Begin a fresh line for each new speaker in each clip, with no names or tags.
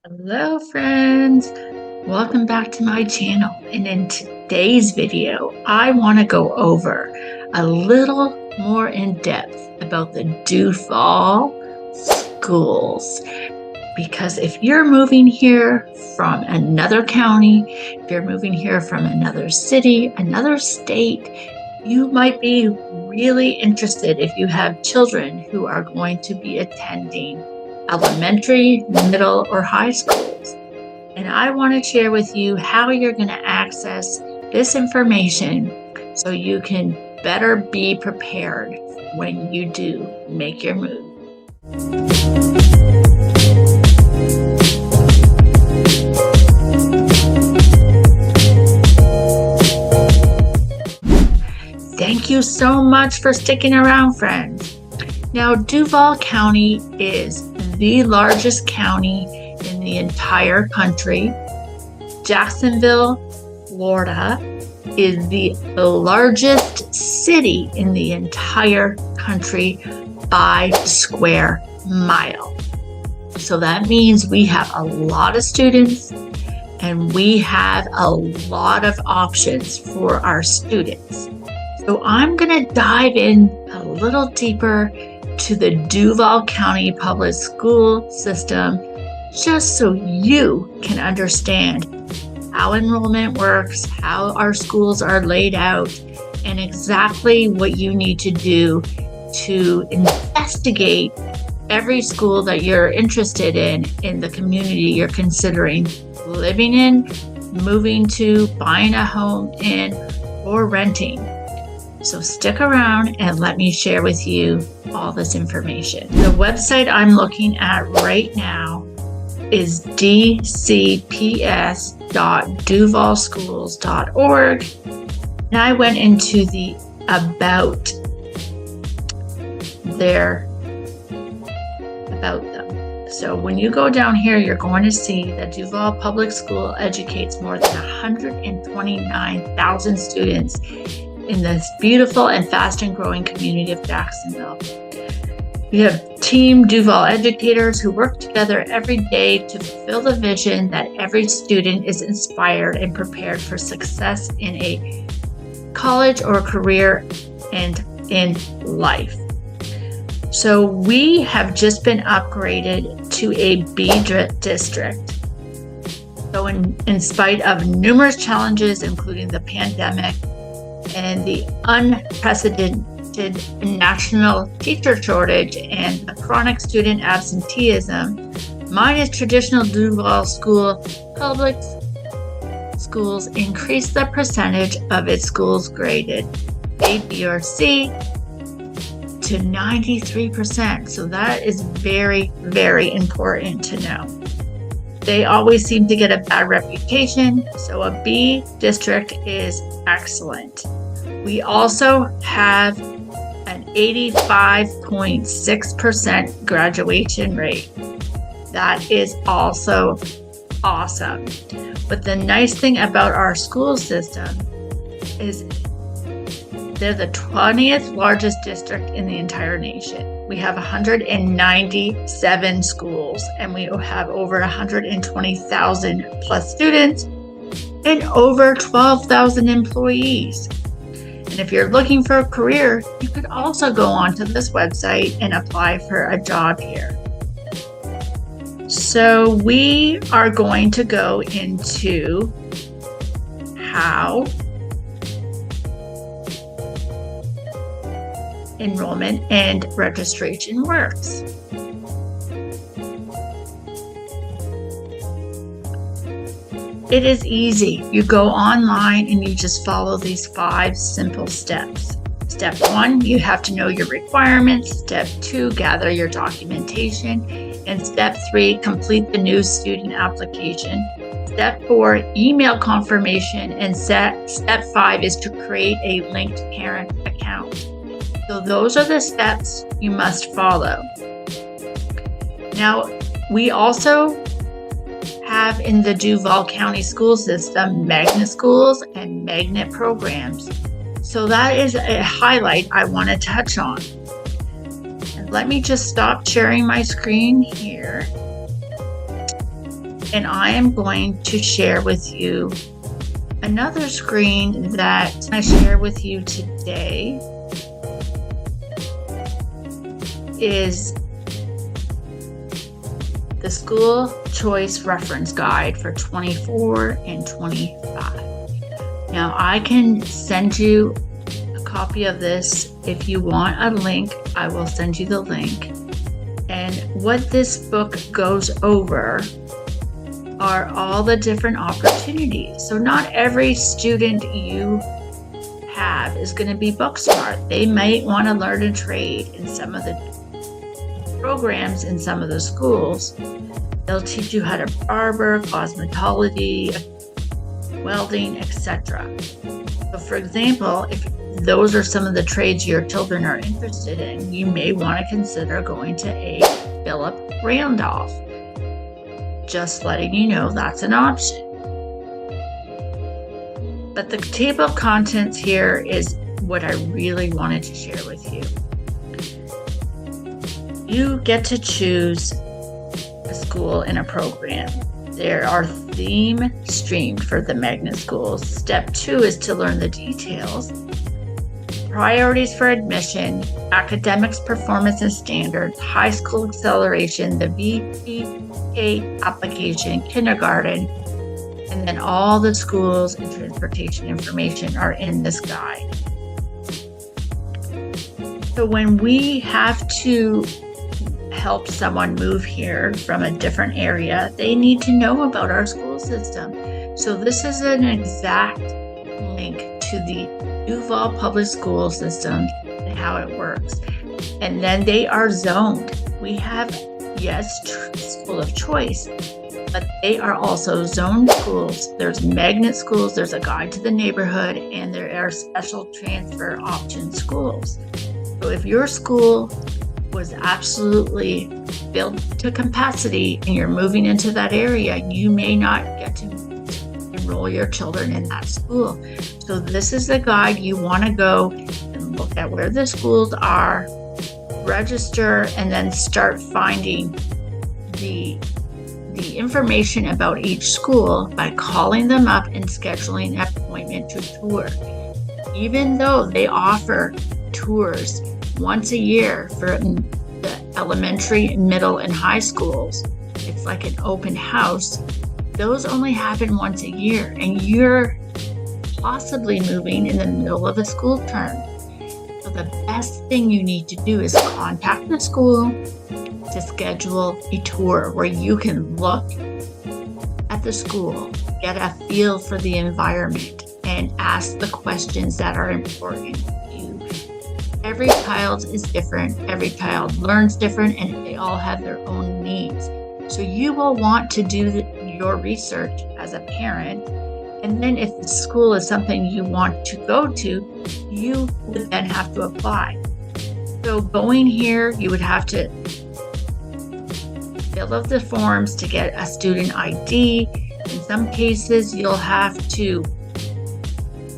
Hello friends, welcome back to my channel, and in today's video I want to go over a little more in depth about the Duval schools, because if you're moving here from another county, if you're moving here from another city, another state, you might be really interested if you have children who are going to be attending elementary, middle, or high schools. And I want to share with you how you're going to access this information so you can better be prepared when you do make your move. Thank you so much for sticking around, friends. Now, Duval County is the largest county in the entire country. Jacksonville, Florida is the largest city in the entire country by square mile. So that means we have a lot of students and we have a lot of options for our students. So I'm going to dive in a little deeper to the Duval County public school system, just so you can understand how enrollment works, how our schools are laid out, and exactly what you need to do to investigate every school that you're interested in the community you're considering living in, moving to, buying a home in, or renting. So stick around and let me share with you all this information. The website I'm looking at right now is dcps.duvalschools.org. And I went into the about them. So when you go down here, you're going to see that Duval Public School educates more than 129,000 students in this beautiful and fast and growing community of Jacksonville. We have Team Duval educators who work together every day to fulfill the vision that every student is inspired and prepared for success in a college or career and in life. So we have just been upgraded to a B district. So in spite of numerous challenges, including the pandemic and the unprecedented national teacher shortage and the chronic student absenteeism, mine is traditional Duval school public schools increased the percentage of its schools graded A, B, or C to 93%. So that is very, very important to know. They always seem to get a bad reputation, so a B district is excellent. We also have an 85.6% graduation rate. That is also awesome. But the nice thing about our school system is they're the 20th largest district in the entire nation. We have 197 schools, and we have over 120,000 plus students and over 12,000 employees. And if you're looking for a career, you could also go onto this website and apply for a job here. So we are going to go into how enrollment and registration works. It is easy. You go online and you just follow these 5 simple steps. Step 1, you have to know your requirements. Step 2, gather your documentation. And step 3, complete the new student application. Step 4, email confirmation. And step 5 is to create a linked parent account. So those are the steps you must follow. Now, we also have in the Duval County school system magnet schools and magnet programs. So that is a highlight I want to touch on. And let me just stop sharing my screen here. And I am going to share with you another screen that I share with you today is the School Choice Reference Guide for 24 and 25. Now, I can send you a copy of this. If you want a link, I will send you the link. And what this book goes over are all the different opportunities. So not every student you have is going to be book smart. They might want to learn a trade in some of the programs in some of the schools. They'll teach you how to barber, cosmetology, welding, etc. So for example, if those are some of the trades your children are interested in, you may want to consider going to a Philip Randolph. Just letting you know that's an option. But the table of contents here is what I really wanted to share with you. You get to choose a school and a program. There are theme streamed for the magnet schools. Step 2 is to learn the details. Priorities for admission, academics, performance and standards, high school acceleration, the VPK application, kindergarten, and then all the schools and transportation information are in this guide. So when we have to help someone move here from a different area, they need to know about our school system. So this is an exact link to the Duval public school system and how it works. And then they are zoned. We have, yes, school of choice, but they are also zoned schools. There's magnet schools, there's a guide to the neighborhood, and there are special transfer option schools. So if your school was absolutely filled to capacity and you're moving into that area, you may not get to enroll your children in that school. So this is the guide. You want to go and look at where the schools are, register, and then start finding the information about each school by calling them up and scheduling an appointment to tour. Even though they offer tours once a year for the elementary, middle, and high schools, it's like an open house. Those only happen once a year, and you're possibly moving in the middle of a school term. So the best thing you need to do is contact the school to schedule a tour where you can look at the school, get a feel for the environment, and ask the questions that are important to you. Every child is different, every child learns different, and they all have their own needs. So you will want to do your research as a parent, and then if the school is something you want to go to, you would then have to apply. So going here, you would have to fill out the forms to get a student ID. In some cases, you'll have to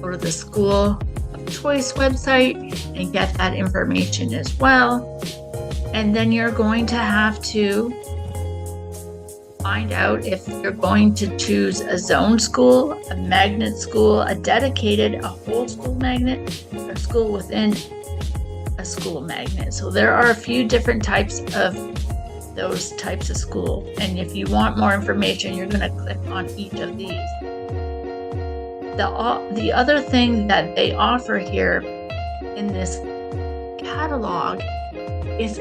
go to the School of Choice website and get that information as well. And then you're going to have to find out if you're going to choose a zone school, a magnet school, a dedicated, a whole school magnet, or a school within a school magnet. So there are a few different types of those types of school. And if you want more information, you're going to click on each of these. The other thing that they offer here in this catalog is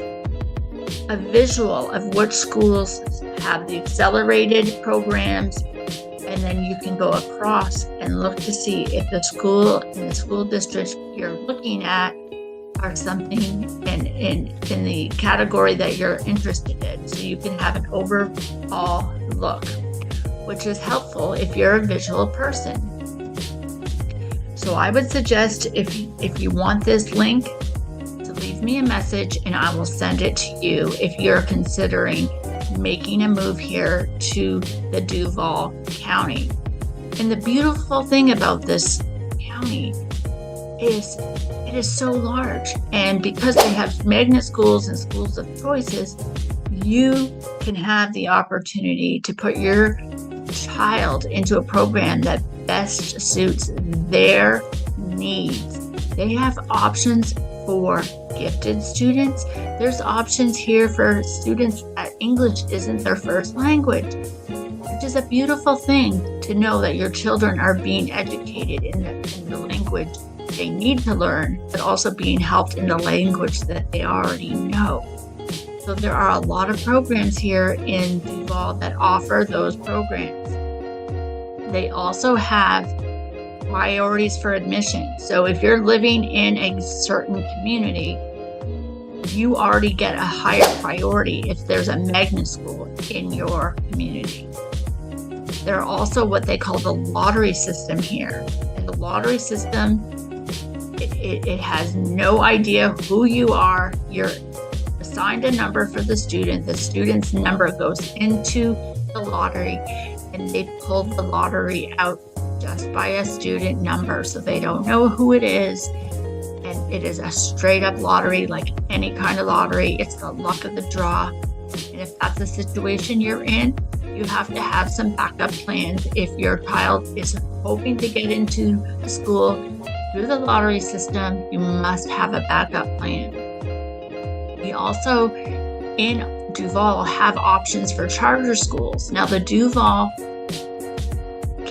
a visual of which schools have the accelerated programs, and then you can go across and look to see if the school and the school district you're looking at are something in the category that you're interested in. So you can have an overall look, which is helpful if you're a visual person. So I would suggest if you want this link, to leave me a message and I will send it to you if you're considering making a move here to the Duval County. And the beautiful thing about this county is it is so large, and because they have magnet schools and schools of choices, you can have the opportunity to put your child into a program that best suits their needs. They have options for gifted students. There's options here for students that English isn't their first language, which is a beautiful thing to know that your children are being educated in the language they need to learn, but also being helped in the language that they already know. So there are a lot of programs here in Duval that offer those programs. They also have priorities for admission. So if you're living in a certain community, you already get a higher priority if there's a magnet school in your community. There are also what they call the lottery system here. And the lottery system, it has no idea who you are. You're assigned a number for the student. The student's number goes into the lottery, and they pull the lottery out just by a student number, so they don't know who it is. And it is a straight up lottery, like any kind of lottery. It's the luck of the draw. And if that's the situation you're in, you have to have some backup plans. If your child is hoping to get into the school through the lottery system, you must have a backup plan. We also, in Duval, have options for charter schools. Now, the Duval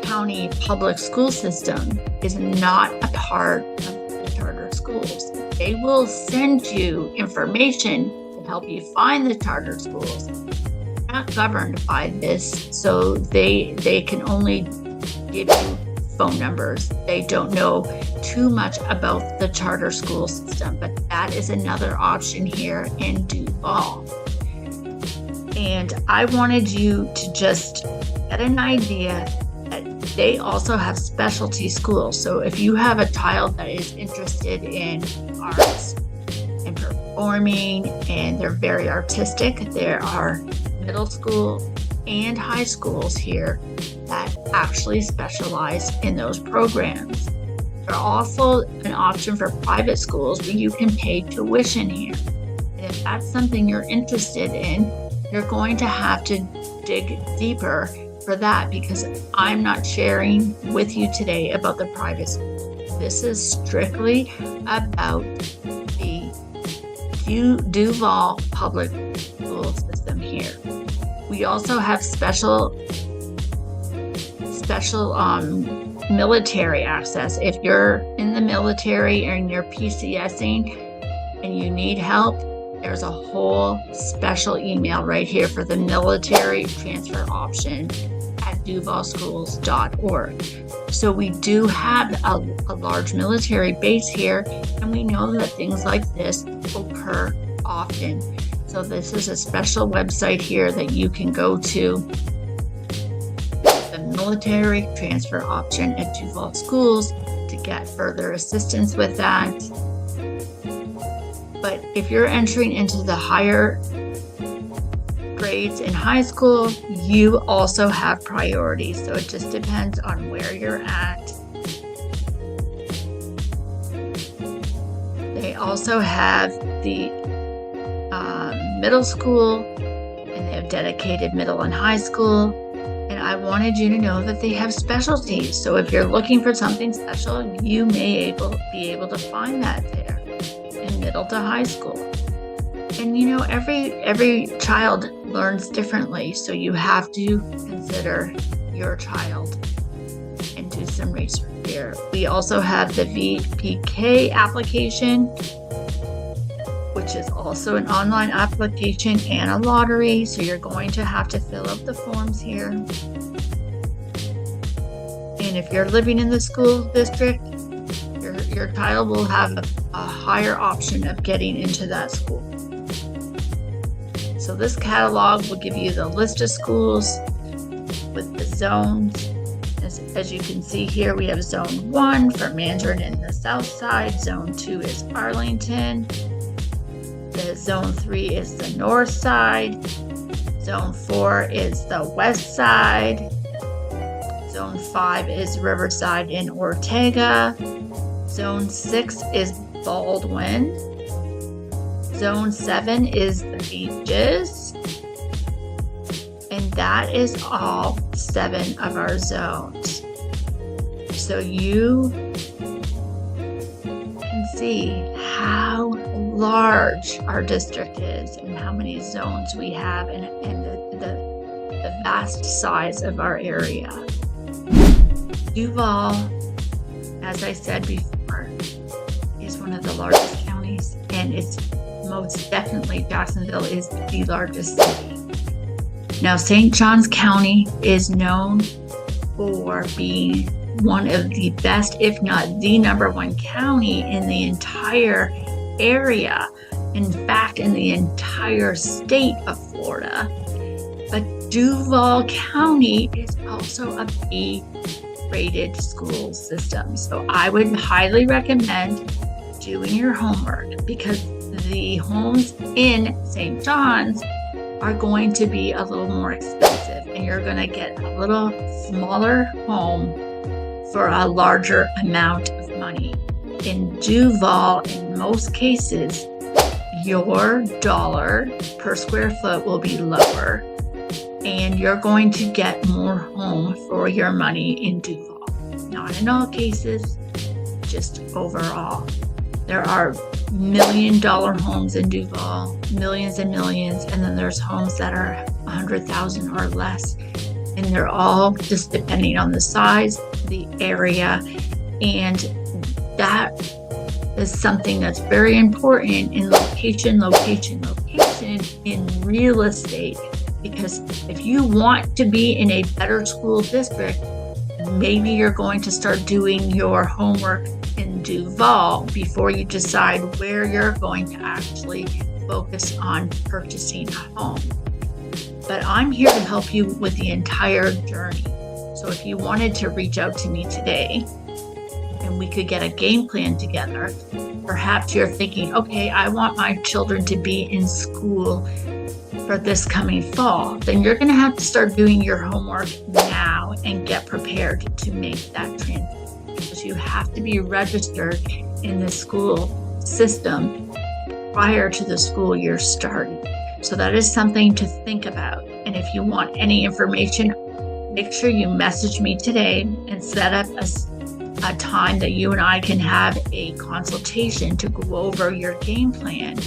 County public school system is not a part of the charter schools. They will send you information to help you find the charter schools. They're not governed by this, so they can only give you phone numbers. They don't know too much about the charter school system, but that is another option here in Duval. And I wanted you to just get an idea that they also have specialty schools. So if you have a child that is interested in arts and performing, and they're very artistic, there are middle school and high schools here that actually specialize in those programs. There's also an option for private schools where you can pay tuition here. And if that's something you're interested in, you're going to have to dig deeper for that, because I'm not sharing with you today about the private schools. This is strictly about the Duval public school system here. We also have special military access. If you're in the military and you're PCSing and you need help, there's a whole special email right here for the military transfer option at duvalschools.org. So we do have a large military base here, and we know that things like this occur often. So this is a special website here that you can go to, the military transfer option at Duval Schools, to get further assistance with that. But if you're entering into the higher grades in high school, you also have priorities. So it just depends on where you're at. They also have the middle school, and they have dedicated middle and high school. And I wanted you to know that they have specialties. So if you're looking for something special, you may be able to find that there in middle to high school. And you know, every child learns differently, so you have to consider your child and do some research here. We also have the VPK application, which is also an online application and a lottery. So you're going to have to fill out the forms here. And if you're living in the school district, your child will have a higher option of getting into that school. So this catalog will give you the list of schools with the zones. As you can see here, we have Zone 1 for Mandarin in the south side. Zone 2 is Arlington. The Zone 3 is the north side. Zone 4 is the west side. Zone 5 is Riverside and Ortega. Zone 6 is Baldwin. Zone 7 is the beaches. And that is all 7 of our zones. So you can see how large our district is and how many zones we have, and the vast size of our area. Duval, as I said before, is one of the largest counties, and it's most definitely, Jacksonville is the largest city. Now, St. Johns County is known for being one of the best, if not the number 1 county in the entire area. In fact, in the entire state of Florida. But Duval County is also a B-rated school system. So I would highly recommend doing your homework, because the homes in St. John's are going to be a little more expensive, and you're going to get a little smaller home for a larger amount of money. In Duval, in most cases, your dollar per square foot will be lower, and you're going to get more home for your money in Duval. Not in all cases, just overall. There are $1 million homes in Duval, millions and millions, and then there's homes that are 100,000 or less. And they're all just depending on the size, the area, and that is something that's very important in location in real estate. Because if you want to be in a better school district, maybe you're going to start doing your homework in Duval before you decide where you're going to actually focus on purchasing a home. But I'm here to help you with the entire journey. So if you wanted to reach out to me today and we could get a game plan together, perhaps you're thinking, okay, I want my children to be in school for this coming fall, then you're going to have to start doing your homework now and get prepared to make that transition, because you have to be registered in the school system prior to the school year starting. So that is something to think about. And if you want any information, make sure you message me today and set up a time that you and I can have a consultation to go over your game plan,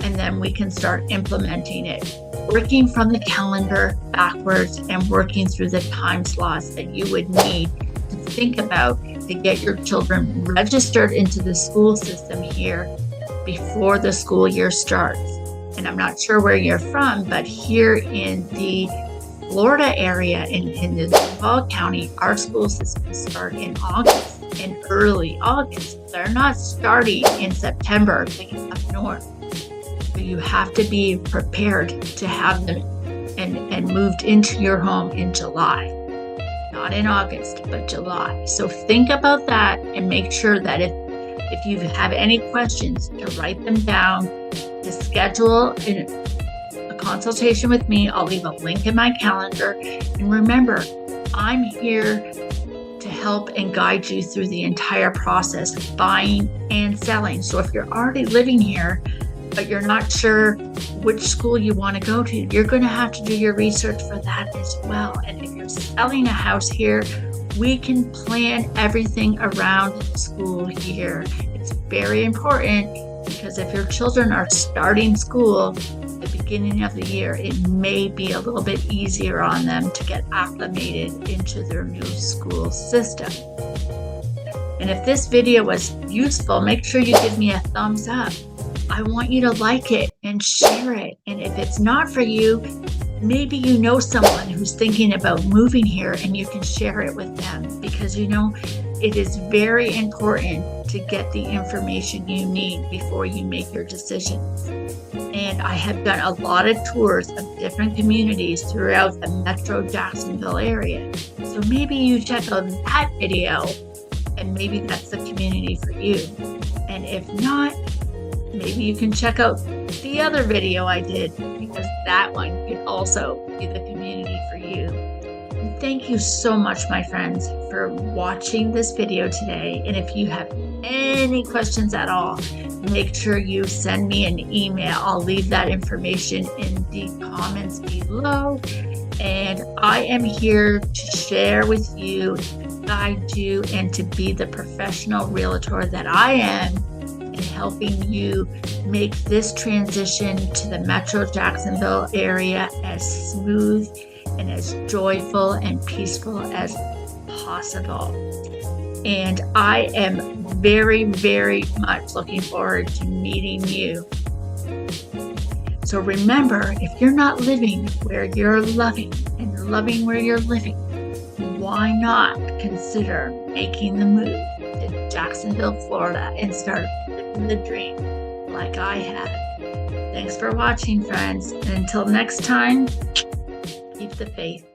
and then we can start implementing it, working from the calendar backwards and working through the time slots that you would need to think about to get your children registered into the school system here before the school year starts. And I'm not sure where you're from, but here in the Florida area, in the Duval County, our school systems start in August, in early August. They're not starting in September like up north. So you have to be prepared to have them and moved into your home in July. Not in August, but July. So think about that and make sure that if you have any questions, to write them down, to schedule a consultation with me. I'll leave a link in my calendar. And remember, I'm here to help and guide you through the entire process of buying and selling. So if you're already living here, but you're not sure which school you want to go to, you're going to have to do your research for that as well. And if you're selling a house here, we can plan everything around the school here. It's very important, because if your children are starting school at the beginning of the year, it may be a little bit easier on them to get acclimated into their new school system. And if this video was useful, make sure you give me a thumbs up. I want you to like it and share it. And if it's not for you, maybe you know someone who's thinking about moving here and you can share it with them, because it is very important to get the information you need before you make your decisions. And I have done a lot of tours of different communities throughout the Metro Jacksonville area. So maybe you check out that video and maybe that's the community for you. And if not, maybe you can check out the other video I did, because that one could also be the community for you. And thank you so much, my friends, for watching this video today. And if you have any questions at all, make sure you send me an email. I'll leave that information in the comments below. And I am here to share with you, guide you, and to be the professional realtor that I am in helping you make this transition to the Metro Jacksonville area as smooth and as joyful and peaceful as possible. And I am very, very much looking forward to meeting you. So remember, if you're not living where you're loving and loving where you're living, why not consider making the move to Jacksonville, Florida, and start living the dream like I have? Thanks for watching, friends. And until next time, keep the faith.